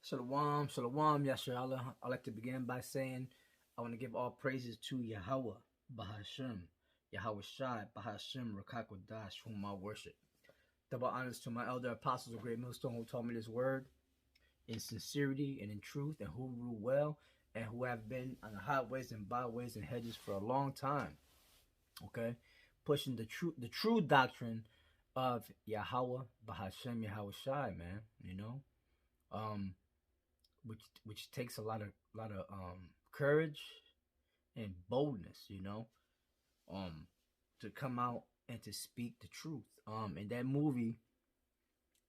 Shalom, shalom, Yasharallah. I'd like to begin by saying I want to give all praises to Yahweh, Bahashem, Yahweh Shai, Bahashem, Rakakwadash, whom I worship. Double honors to my elder apostles of Great Millstone who taught me this word in sincerity and in truth, and who rule well, and who have been on the highways and byways and hedges for a long time. Okay, pushing the true doctrine of Yahweh, Bahashem, Yahweh Shai, man. Um, which takes a lot of courage and boldness, to come out and to speak the truth. In that movie,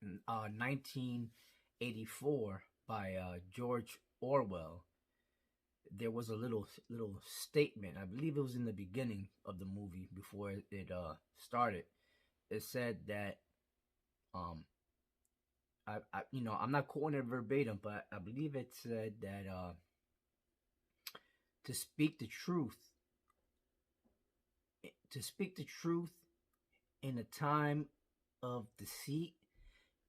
1984 by George Orwell, there was a little statement. I believe it was in the beginning of the movie before it started. It said that I'm not quoting it verbatim, but I believe it said that to speak the truth in a time of deceit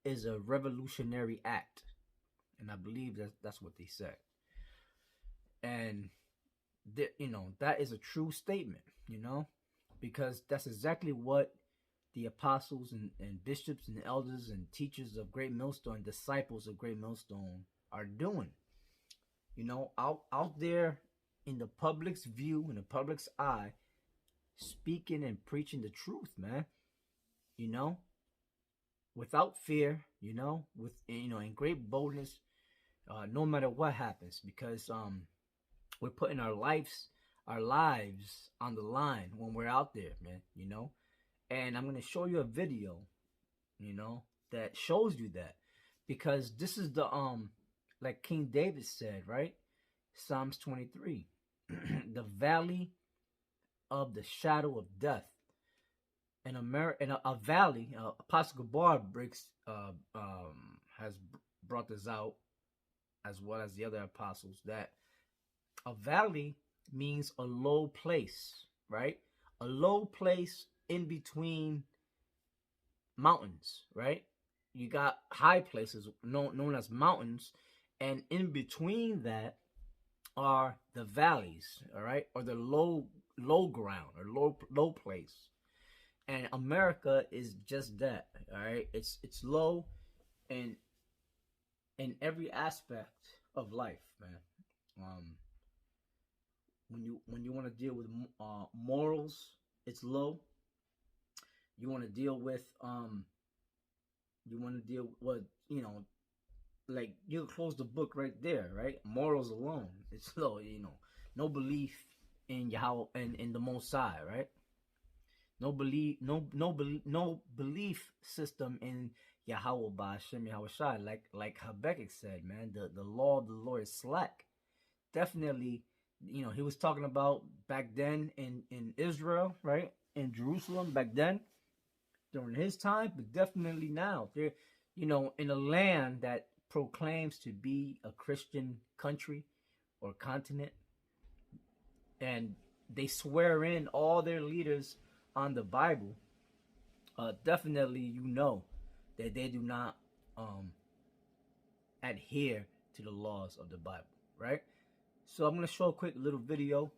is a revolutionary act, and I believe that's what they said. And that is a true statement, because that's exactly what the apostles and bishops and elders and teachers of Great Millstone, disciples of Great Millstone, are doing. Out there in the public's view, in the public's eye, speaking and preaching the truth, man. Without fear, with in great boldness, no matter what happens, because we're putting our lives on the line when we're out there, man. And I'm going to show you a video, that shows you that, because this is the like King David said, right? Psalms 23, the valley of the shadow of death. In a valley, Apostle Gabar has brought this out, as well as the other apostles, that a valley means a low place, right? A low place in between mountains, right? You got high places known as mountains, and in between that are the valleys, all right, or the low ground or low place. And America is just that, all right. It's low in every aspect of life, man. When you want to deal with morals, it's low. You want to deal with like, you close the book right there, right? Morals alone, it's low. No belief in Yahweh and in the Most High, right? No belief system in Yahweh Ba'Shem Yahweh Shai, like Habakkuk said, man. The law of the Lord is slack. Definitely, he was talking about back then in Israel, right? In Jerusalem back then, during his time, but definitely now. They're, in a land that proclaims to be a Christian country or continent, and they swear in all their leaders on the Bible. Definitely, that they do not adhere to the laws of the Bible, right? So I'm going to show a quick little video.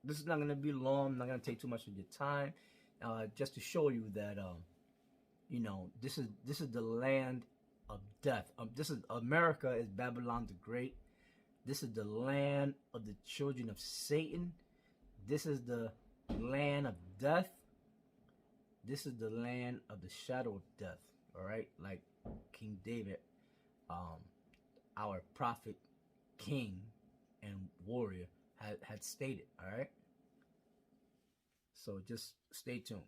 This is not going to be long. I'm not going to take too much of your time. Just to show you that, this is the land of death. This is America, is Babylon the Great. This is the land of the children of Satan. This is the land of death. This is the land of the shadow of death. All right, like King David, our prophet, king, and warrior had stated. All right. So just stay tuned.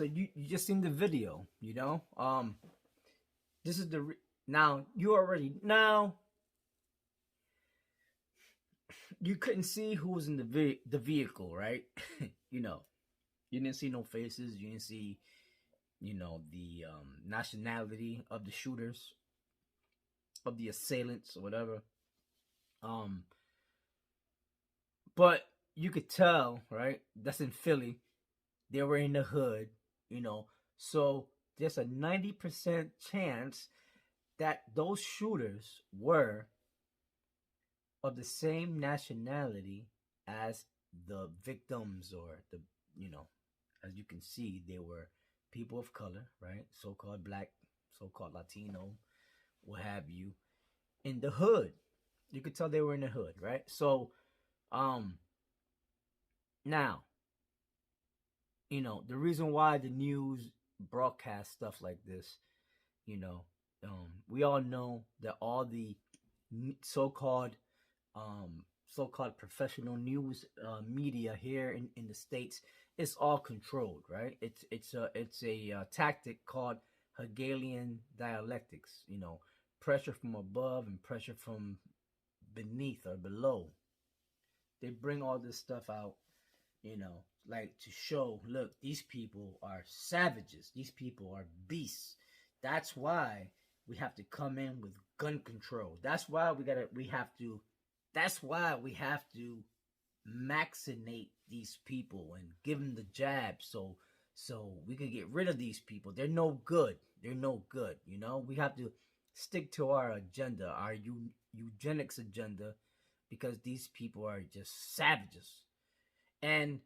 So you just seen the video, this is now you already now you couldn't see who was in the vehicle, right? you know, you didn't see no faces, you didn't see the nationality of the shooters, of the assailants or whatever. But you could tell, right? That's in Philly. They were in the hood, So there's a 90% chance that those shooters were of the same nationality as the victims, or as you can see, they were people of color, right? So-called black, so-called Latino, what have you, in the hood. You could tell they were in the hood, right? So, now, the reason why the news broadcast stuff like this, we all know that all the so-called so-called professional news media here in the States, it's all controlled, right? It's a tactic called Hegelian dialectics. Pressure from above and pressure from beneath or below. They bring all this stuff out, like to show, look, these people are savages. These people are beasts. That's why we have to come in with gun control. That's why that's why we have to vaccinate these people and give them the jab so we can get rid of these people. They're no good. They're no good. We have to stick to our agenda, our eugenics agenda, because these people are just savages. And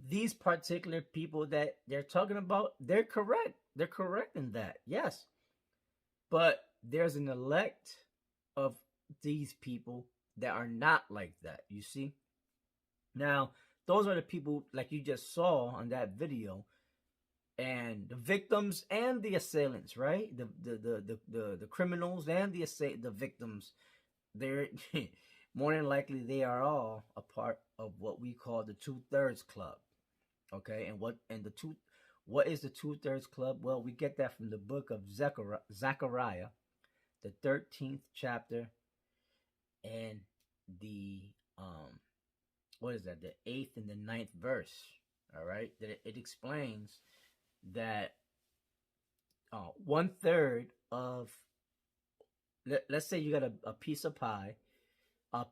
these particular people that they're talking about, they're correct. They're correct in that, yes. But there's an elect of these people that are not like that, you see? Now, those are the people like you just saw on that video, and the victims and the assailants, right? The criminals and the victims, they're more than likely they are all a part of what we call the 2/3 club. Okay, and what is the 2/3 club? Well, we get that from the book of Zechariah, the 13th chapter, and the what is that? The 8th and the 9th verse. All right, that it explains that 1/3 of, let's say you got a piece of pie, not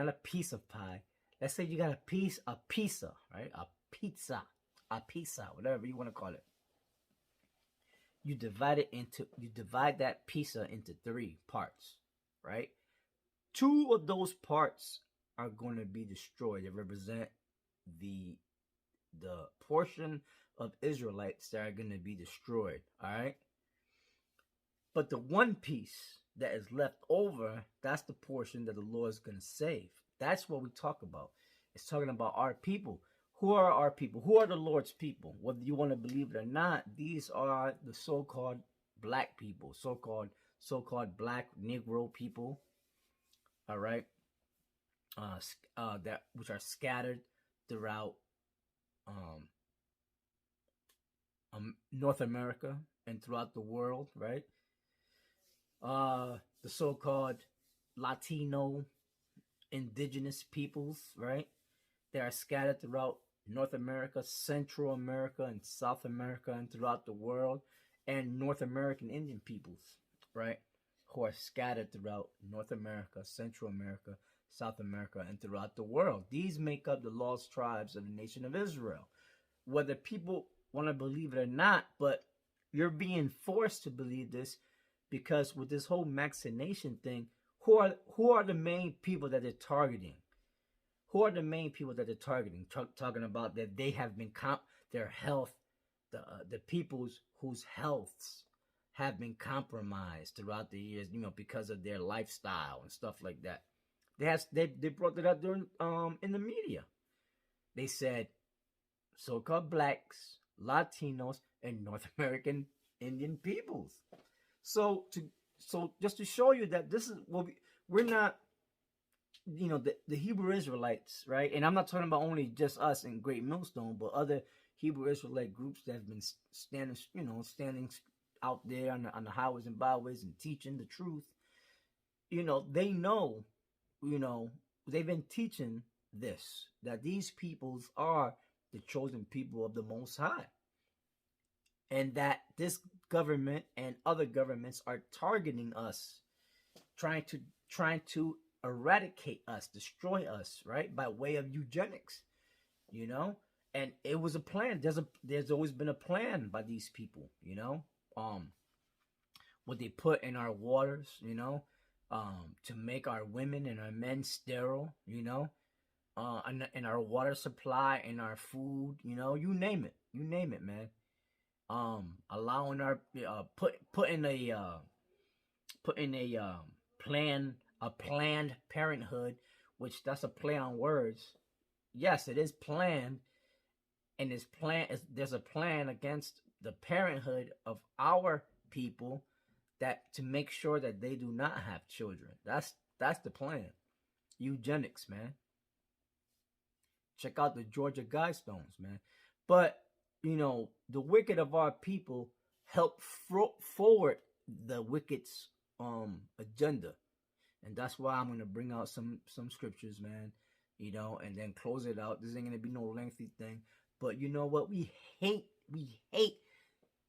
a piece of pie. Let's say you got a pizza, right? A pizza, whatever you want to call it. You divide that pizza into 3 parts, right? 2 of those parts are going to be destroyed. They represent the portion of Israelites that are going to be destroyed, all right? But the one piece that is left over, that's the portion that the Lord is going to save. That's what we talk about. It's talking about our people. Who are our people? Who are the Lord's people? Whether you want to believe it or not, these are the so-called black people, so-called black Negro people. All right, that which are scattered throughout North America and throughout the world, right? The so-called Latino indigenous peoples, right? They are scattered throughout North America, Central America, and South America, and throughout the world, and North American Indian peoples, right? Who are scattered throughout North America, Central America, South America, and throughout the world. These make up the lost tribes of the nation of Israel. Whether people want to believe it or not, but you're being forced to believe this, because with this whole vaccination thing, who are the main people that they're targeting? Who are the main people that they're targeting? Talking about that they have been their health, the peoples whose healths have been compromised throughout the years, because of their lifestyle and stuff like that. They brought it up during in the media. They said so-called blacks, Latinos, and North American Indian peoples. So just to show you that this is what we're not, the Hebrew Israelites, right? And I'm not talking about only just us in Great Millstone, but other Hebrew Israelite groups that have been standing, standing out there on the highways and byways and teaching the truth. They know, they've been teaching this, that these peoples are the chosen people of the Most High, and that this government and other governments are targeting us, trying to eradicate us, destroy us, right, by way of eugenics, and it was a plan. There's always been a plan by these people, what they put in our waters, to make our women and our men sterile, and our water supply and our food, you name it, man. Allowing our putting a planned parenthood, which that's a play on words. Yes, it is planned, and there's a plan against the parenthood of our people, that to make sure that they do not have children. That's the plan. Eugenics, man. Check out the Georgia Guidestones, man. But the wicked of our people help forward the wicked's agenda, and that's why I'm gonna bring out some scriptures, man. And then close it out. This ain't gonna be no lengthy thing. But you know what? We hate,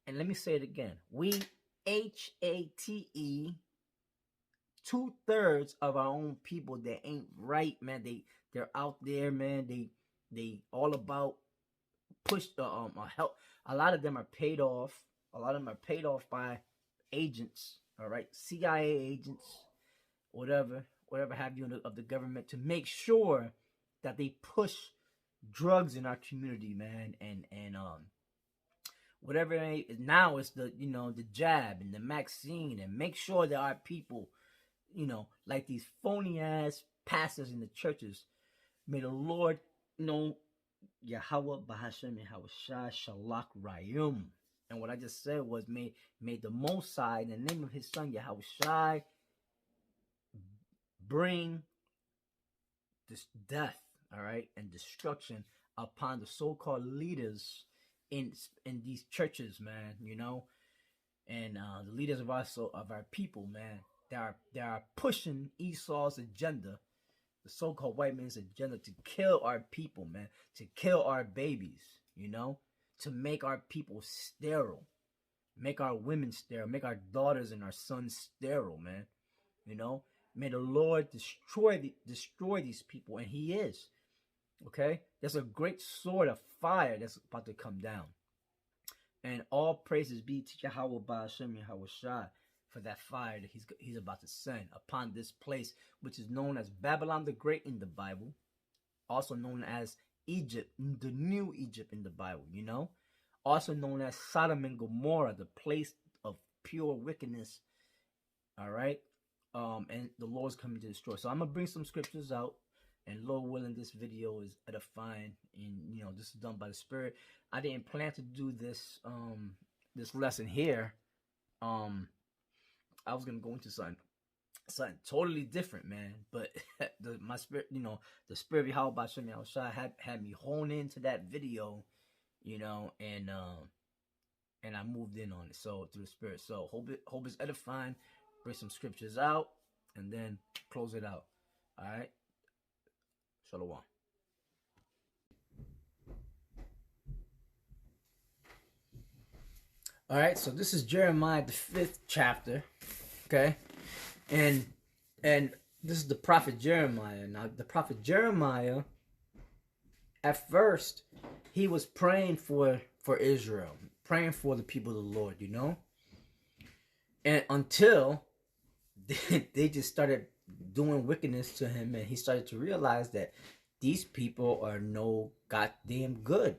and let me say it again. We HATE 2/3 of our own people that ain't right, man. They're out there, man. They all about push the help. A lot of them are paid off. A lot of them are paid off by agents, all right, CIA agents, whatever have you of the government, to make sure that they push drugs in our community, man, and whatever it is. Now it's the the jab and the vaccine, and make sure that our people, like these phony ass pastors in the churches, may the Lord, Yahweh Bahashem Yahweh Shalak Rayum. And what I just said was, may the Most High, in the name of His Son Yahweh Shai, bring this death, all right, and destruction upon the so-called leaders in these churches, man, and the leaders of our people, man. They are pushing Esau's agenda, the so-called white man's agenda, to kill our people, man, to kill our babies, to make our people sterile, make our women sterile, make our daughters and our sons sterile, man. May the Lord destroy these people, and He is. Okay, there's a great sword of fire that's about to come down, and all praises be to Yahweh Ba'ashem Yahweh Shai for that fire that He's about to send upon this place, which is known as Babylon the Great in the Bible, also known as Egypt, the New Egypt in the Bible. Also known as Sodom and Gomorrah, the place of pure wickedness. All right, and the Lord's coming to destroy. So I'm gonna bring some scriptures out. And Lord willing, this video is edifying, and this is done by the Spirit. I didn't plan to do this this lesson here. I was gonna go into something totally different, man. But my spirit, the Spirit of Yahweh B'Shem Yahushua had me hone into that video, and I moved in on it. So through the Spirit. So hope it's edifying. Bring some scriptures out, and then close it out. All right. Shalom. All right, so this is Jeremiah, the 5th chapter, okay, and this is the prophet Jeremiah. Now, the prophet Jeremiah, at first, he was praying for Israel, praying for the people of the Lord, and until they just started doing wickedness to him, and he started to realize that these people are no goddamn good.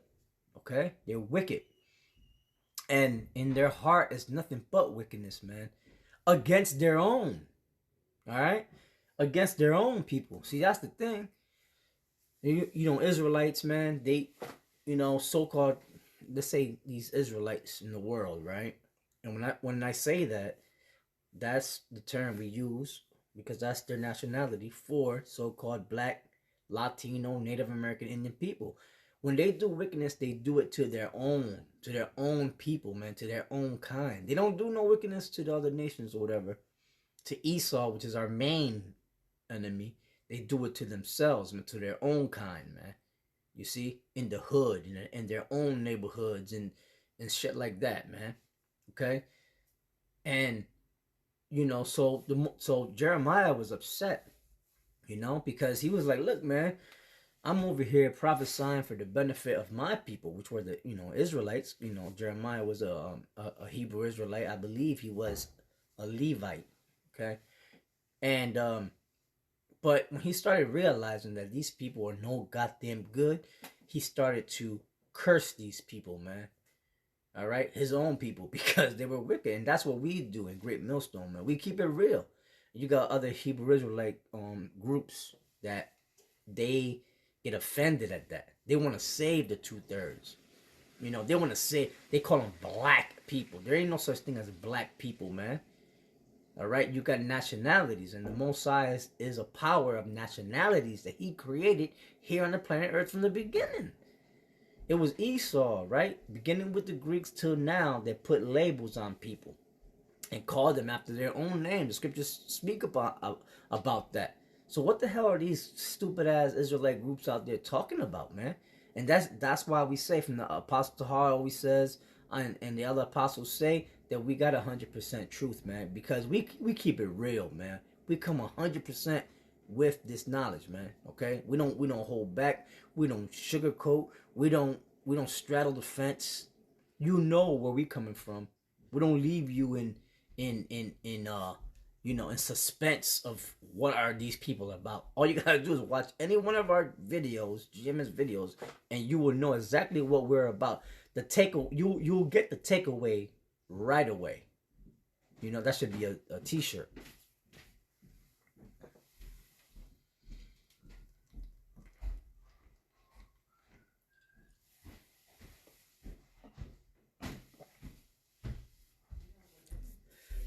Okay, they're wicked, and in their heart is nothing but wickedness, man, against their own. All right, against their own people. See, that's the thing. Israelites, man, they, so-called, let's say these Israelites in the world, right? And when I say that, that's the term we use, because that's their nationality for so-called Black, Latino, Native American, Indian people. When they do wickedness, they do it to their own people, man, to their own kind. They don't do no wickedness to the other nations or whatever. To Esau, which is our main enemy, they do it to themselves, man, to their own kind, man. You see, in the hood, in their own neighborhoods, and shit like that, man. Okay, and so Jeremiah was upset, because he was like, look, man, I'm over here prophesying for the benefit of my people, which were the Israelites. Jeremiah was a Hebrew Israelite. I believe he was a Levite. Okay, and but when he started realizing that these people are no goddamn good, he started to curse these people, man. All right, his own people, because they were wicked, and that's what we do in Great Millstone, man. We keep it real. You got other Hebrew Israelite groups that they get offended at that. They want to save the 2/3. They want to say, they call them black people. There ain't no such thing as black people, man. All right, you got nationalities, and the Most High is a power of nationalities that He created here on the planet Earth from the beginning. It was Esau, right? Beginning with the Greeks till now, that put labels on people and called them after their own name. The scriptures speak about that. So what the hell are these stupid ass Israelite groups out there talking about, man? And that's why we say, from the Apostle Tahar always says, and the other apostles say, that we got 100% truth, man, because we keep it real, man. We come 100% with this knowledge, man. Okay, we don't hold back. We don't sugarcoat. We don't straddle the fence. You know where we coming from. We don't leave you in suspense of what are these people about. All you gotta do is watch any one of our videos, GMS videos, and you will know exactly what we're about. You'll get the takeaway right away. That should be a t-shirt.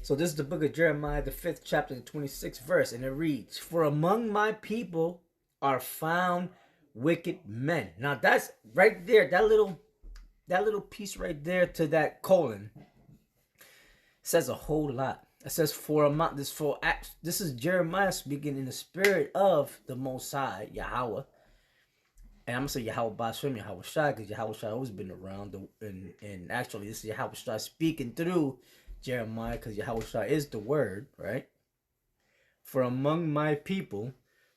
So this is the book of Jeremiah, the 5th chapter, the 26th verse, and it reads, "For among my people are found wicked men." Now that's right there, that little piece right there to that colon says a whole lot. It says, this is Jeremiah speaking in the spirit of the Most High, Yahweh. And I'm gonna say Yahweh Bashem, Yahweh Shai, because Yahweh Shai always been around. And actually, this is Yahweh Shai speaking through Jeremiah, because Yahweh Shai is the word, right? For among my people,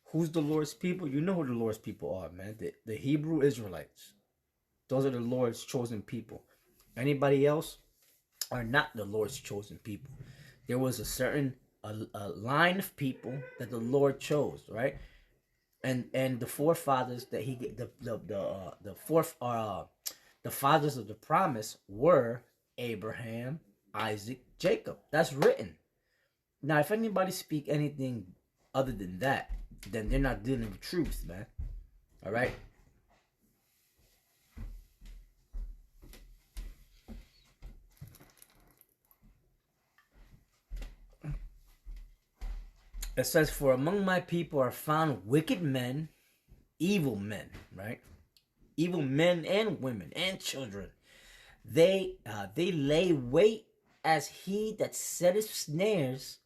who's the Lord's people? You know who the Lord's people are, man. The Hebrew Israelites. Those are the Lord's chosen people. Anybody else are not the Lord's chosen people. There was a certain a line of people that the Lord chose, right? And the forefathers that he the fathers of the promise were Abraham, Isaac, Jacob. That's written. Now, if anybody speak anything other than that, then they're not dealing with truth, man. All right. It says, "For among my people are found wicked men, evil men," right? Evil men and women and children. They lay wait as he that setteth snares.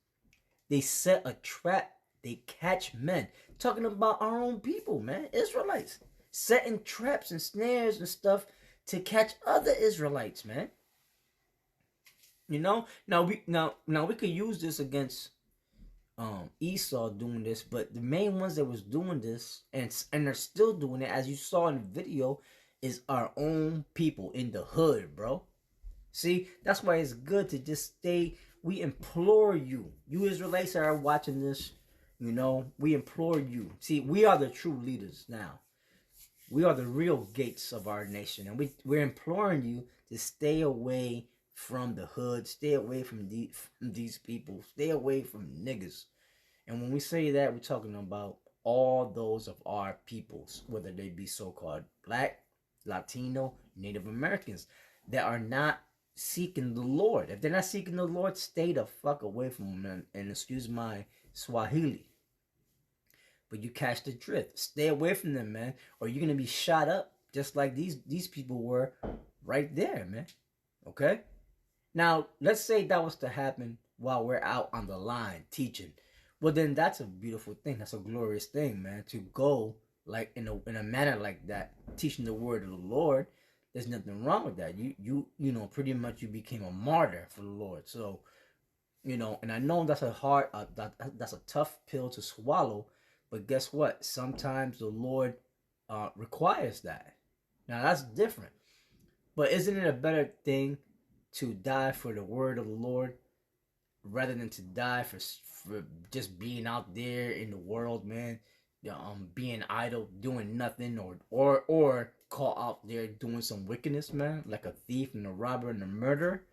They set a trap. They catch men. Talking about our own people, man, Israelites, setting traps and snares and stuff to catch other Israelites, man. Now we could use this against Esau doing this, but the main ones that was doing this and they're still doing it, as you saw in the video, is our own people in the hood, bro. See, that's why it's good to just stay. We implore you Israelites that are watching this, we implore you. See, we are the true leaders now. We are the real gates of our nation, and we're imploring you to stay away from the hood, stay away from these people, stay away from niggas. And when we say that, we're talking about all those of our peoples, whether they be so-called Black, Latino, Native Americans, that are not seeking the Lord. If they're not seeking the Lord, stay the fuck away from them. And excuse my Swahili, but you catch the drift. Stay away from them, man, or you're gonna be shot up just like these people were right there, man. Okay? Now, let's say that was to happen while we're out on the line teaching. Well, then that's a beautiful thing. That's a glorious thing, man. To go like in a manner like that, teaching the word of the Lord. There's nothing wrong with that. You know, pretty much you became a martyr for the Lord. So, you know, and I know that's a hard that's a tough pill to swallow, but guess what? Sometimes the Lord requires that. Now that's different. But isn't it a better thing to die for the word of the Lord rather than to die for just being out there in the world, man? Being idle, doing nothing, or caught out there doing some wickedness, man, like a thief and a robber and a murderer.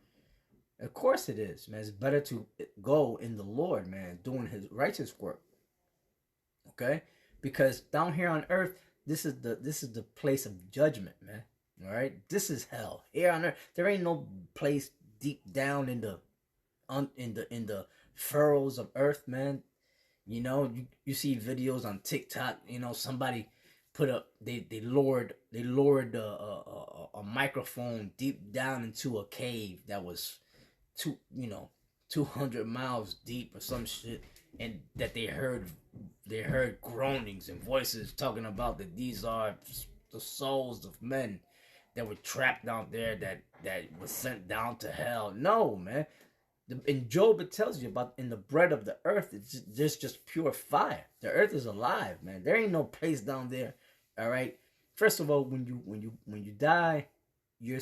Of course it is, man. It's better to go in the Lord, man, doing His righteous work. Okay, because down here on earth, this is the place of judgment, man. All right, this is hell here on earth. There ain't no place deep down in the furrows of earth, man. You know, you see videos on TikTok. You know, somebody put up they lowered a microphone deep down into a cave that was 200 miles deep or some shit, and that they heard groanings and voices talking about that these are the souls of men that were trapped out there that was sent down to hell. No, man. In Job, it tells you about in the bread of the earth, there's just pure fire. The earth is alive, man. There ain't no place down there. All right. First of all, when you die, your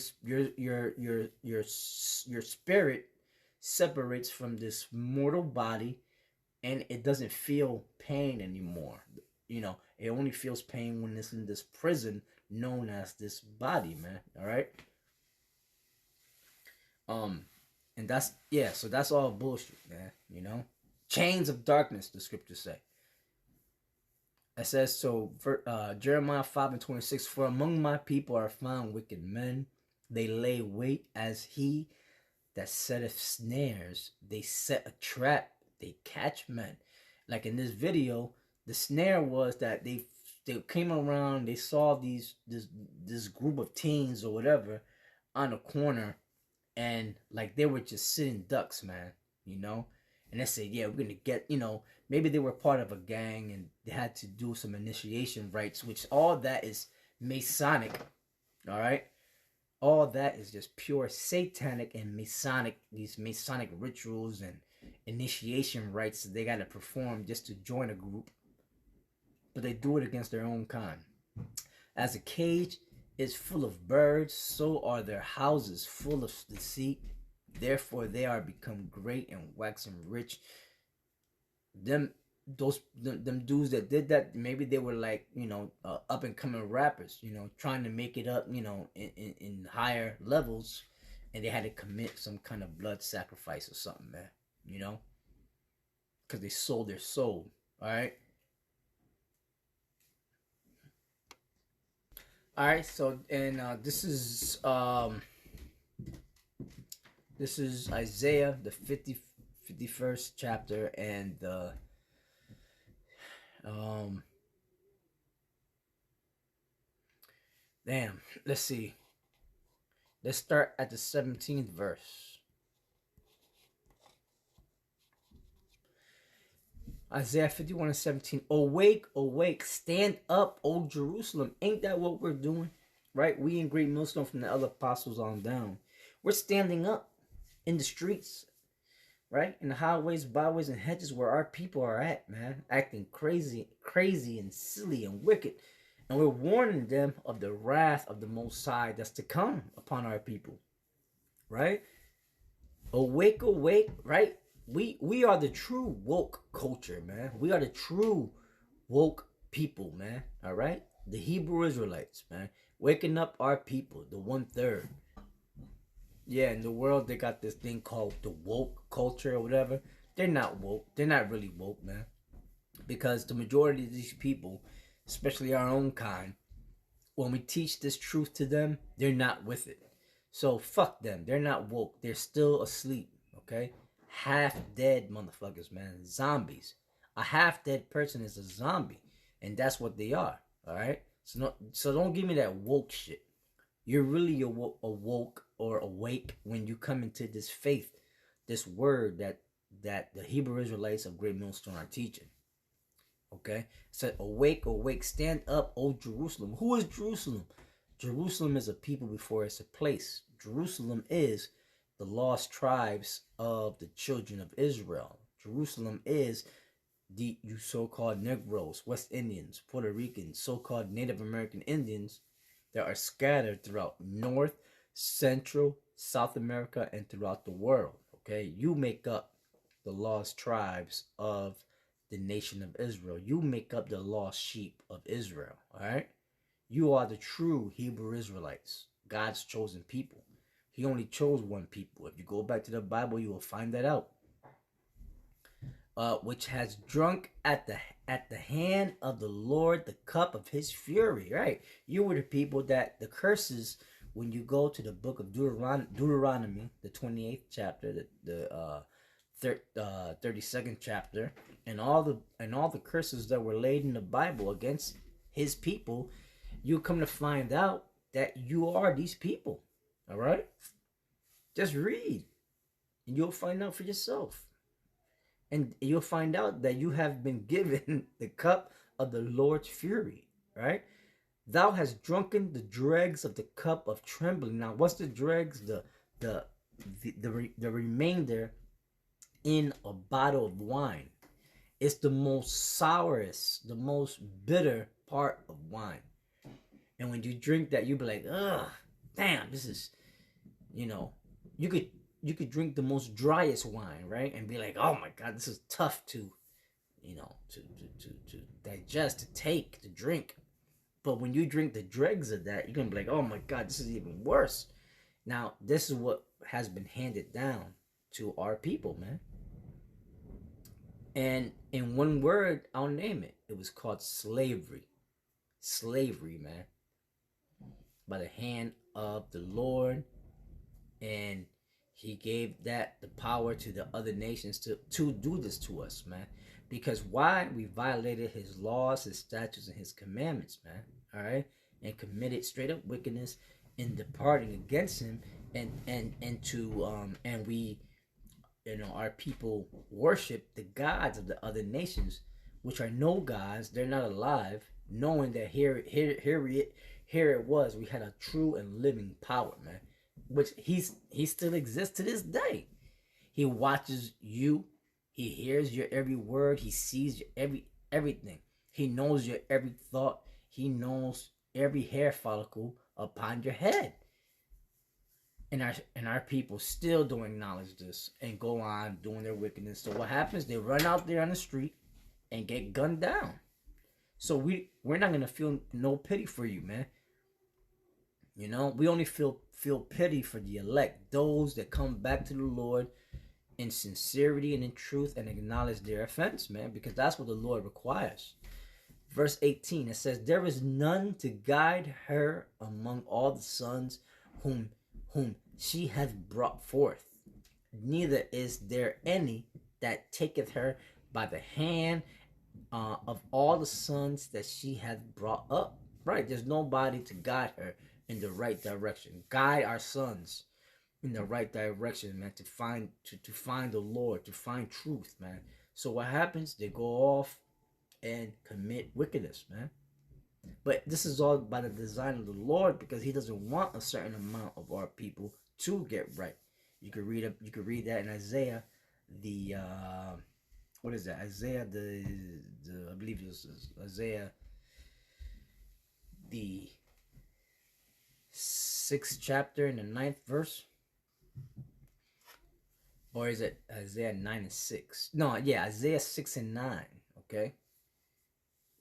spirit separates from this mortal body, and it doesn't feel pain anymore. You know, it only feels pain when it's in this prison known as this body, man. All right. And so that's all bullshit, man. You know, chains of darkness, the scriptures say. It says so. Jeremiah 5:26. For among my people are found wicked men. They lay wait as he that setteth snares. They set a trap. They catch men. Like in this video, the snare was that they came around. They saw this group of teens or whatever on a corner. And like they were just sitting ducks, man, you know. And they said, yeah, we're gonna get, maybe they were part of a gang and they had to do some initiation rites, which all that is Masonic, all right. All that is just pure satanic and Masonic. These Masonic rituals and initiation rites that they gotta perform just to join a group, but they do it against their own kind. As a cage is full of birds, so are their houses full of deceit. Therefore they are become great and waxing rich. Them dudes that did that, maybe they were like, up and coming rappers, trying to make it up, in higher levels, and they had to commit some kind of blood sacrifice or something, man, because they sold their soul, all right. All right, so and this is Isaiah, the 51st chapter, and let's see. Let's start at the 17th verse. Isaiah 51:17. Awake, awake, stand up, O Jerusalem. Ain't that what we're doing? Right? We in Great Millstone from the other apostles on down. We're standing up in the streets, right? In the highways, byways, and hedges where our people are at, man. Acting crazy and silly and wicked. And we're warning them of the wrath of the Most High that's to come upon our people. Right? Awake, awake, right? We are the true woke culture, man. We are the true woke people, man. All right? The Hebrew Israelites, man. Waking up our people, the 1/3. Yeah, in the world, they got this thing called the woke culture or whatever. They're not woke. They're not really woke, man. Because the majority of these people, especially our own kind, when we teach this truth to them, they're not with it. So fuck them. They're not woke. They're still asleep, okay? Half dead motherfuckers, man. Zombies. A half dead person is a zombie, and that's what they are. All right. So don't give me that woke shit. You're really awoke or awake when you come into this faith, this word that the Hebrew Israelites of Great Millstone are teaching. Okay, it said, awake, awake, stand up, O Jerusalem. Who is Jerusalem? Jerusalem is a people before it's a place. Jerusalem is the lost tribes of the children of Israel. Jerusalem is the you so-called Negroes, West Indians, Puerto Ricans, so-called Native American Indians that are scattered throughout North, Central, South America, and throughout the world. Okay, you make up the lost tribes of the nation of Israel. You make up the lost sheep of Israel. All right, you are the true Hebrew Israelites, God's chosen people. He only chose one people. If you go back to the Bible, you will find that out. Which has drunk at the hand of the Lord the cup of his fury. Right, you were the people that the curses. When you go to the book of Deuteronomy, the 28th chapter, the 32nd chapter, and all the curses that were laid in the Bible against his people, you come to find out that you are these people. All right, just read, and you'll find out for yourself. And you'll find out that you have been given the cup of the Lord's fury, right? Thou hast drunken the dregs of the cup of trembling. Now, what's the dregs? The remainder in a bottle of wine. It's the most sourest, the most bitter part of wine. And when you drink that, you be like, ugh, damn, this is, you could drink the most driest wine, right? And be like, oh my God, this is tough to digest, to take, to drink. But when you drink the dregs of that, you're going to be like, oh my God, this is even worse. Now, this is what has been handed down to our people, man. And in one word, I'll name it. It was called slavery. Slavery, man. By the hand of the Lord. And he gave that the power to the other nations to do this to us, man. Because why? We violated his laws, his statutes, and his commandments, man. All right? And committed straight up wickedness in departing against him. And we, our people worship the gods of the other nations, which are no gods. They're not alive, knowing that here it was. We had a true and living power, man. Which he still exists to this day. He watches you. He hears your every word. He sees your everything. He knows your every thought. He knows every hair follicle upon your head. And our people still don't acknowledge this and go on doing their wickedness. So what happens? They run out there on the street and get gunned down. So we're not gonna feel no pity for you, man. We only feel pity for the elect, those that come back to the Lord in sincerity and in truth and acknowledge their offense, man, because that's what the Lord requires. Verse 18, it says, there is none to guide her among all the sons whom she hath brought forth, neither is there any that taketh her by the hand of all the sons that she hath brought up. Right, there's nobody to guide her in the right direction. Guide our sons in the right direction, man, to find the Lord, to find truth, man. So what happens? They go off and commit wickedness, man. But this is all by the design of the Lord, because he doesn't want a certain amount of our people to get right. You could read that in Isaiah, what is that? Isaiah I believe it was Isaiah the 6th chapter in the 9th verse. Or is it Isaiah 9 and 6? No, yeah, Isaiah 6 and 9. Okay.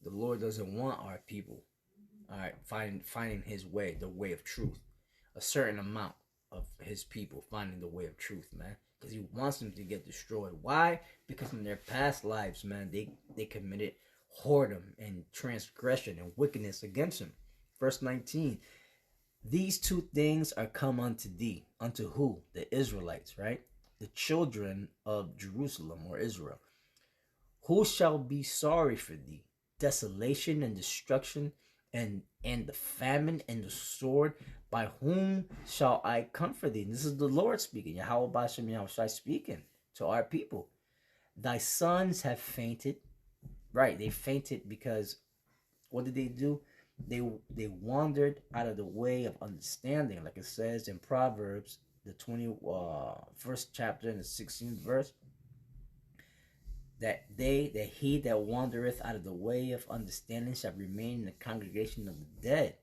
The Lord doesn't want our people, all right, finding his way, the way of truth. A certain amount of his people finding the way of truth, man. Because he wants them to get destroyed. Why? Because in their past lives, man, they committed whoredom and transgression and wickedness against him. Verse 19. These two things are come unto thee. Unto who? The Israelites, right? The children of Jerusalem or Israel. Who shall be sorry for thee? Desolation and destruction and the famine and the sword. By whom shall I comfort thee? And this is the Lord speaking. Yahweh Bashem Yahushai speaking to our people. Thy sons have fainted. Right, they fainted because what did they do? They wandered out of the way of understanding, like it says in Proverbs, the 21st chapter and the 16th verse, that he that wandereth out of the way of understanding shall remain in the congregation of the dead.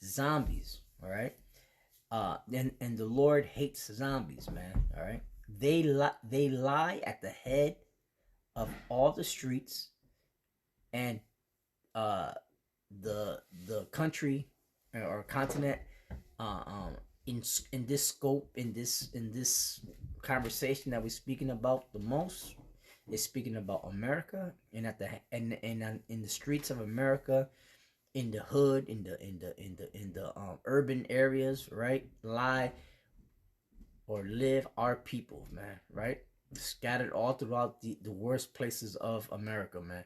Zombies, all right. And the Lord hates zombies, man. All right. They lie at the head of all the streets, and the country or continent, in this scope, in this conversation that we're speaking about the most, is speaking about America, and at the and in the streets of America, in the hood, in the urban areas, right? Lie or live our people, man, right? Scattered all throughout the worst places of America, man.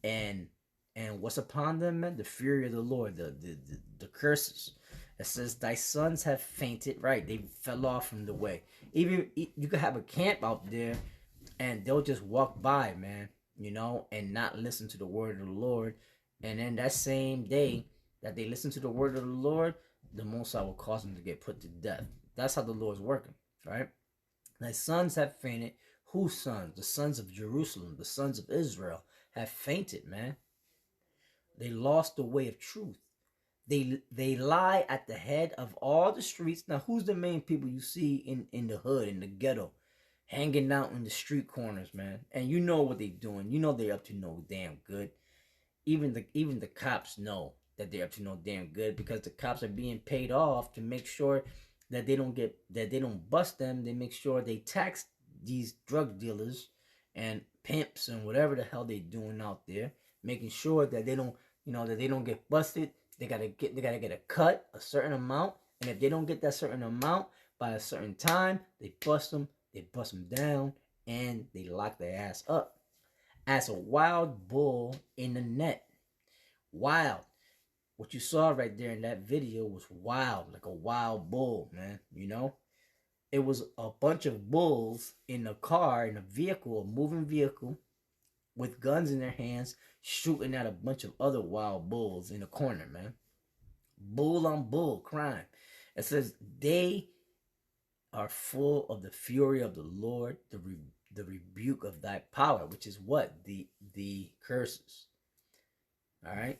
And what's upon them, man? The fury of the Lord, the curses. It says, thy sons have fainted, right? They fell off from the way. Even you could have a camp out there, and they'll just walk by, man, and not listen to the word of the Lord. And then that same day that they listen to the word of the Lord, the Most High will cause them to get put to death. That's how the Lord's working, right? Thy sons have fainted. Whose sons? The sons of Jerusalem, the sons of Israel have fainted, man. They lost the way of truth. They lie at the head of all the streets. Now, who's the main people you see in the hood, in the ghetto, hanging out in the street corners, man? And you know what they're doing. You know they're up to no damn good. Even the cops know that they're up to no damn good, because the cops are being paid off to make sure that they don't bust them. They make sure they tax these drug dealers and pimps and whatever the hell they're doing out there, making sure that they don't get busted. They gotta get a cut, a certain amount, and if they don't get that certain amount by a certain time, they bust them down, and they lock their ass up as a wild bull in the net. Wild. What you saw right there in that video was wild, like a wild bull, man. It was a bunch of bulls in a car, in a moving vehicle, with guns in their hands, shooting at a bunch of other wild bulls in the corner, man. Bull on bull crime. It says they are full of the fury of the Lord, the rebuke of thy power, which is what? The curses. All right.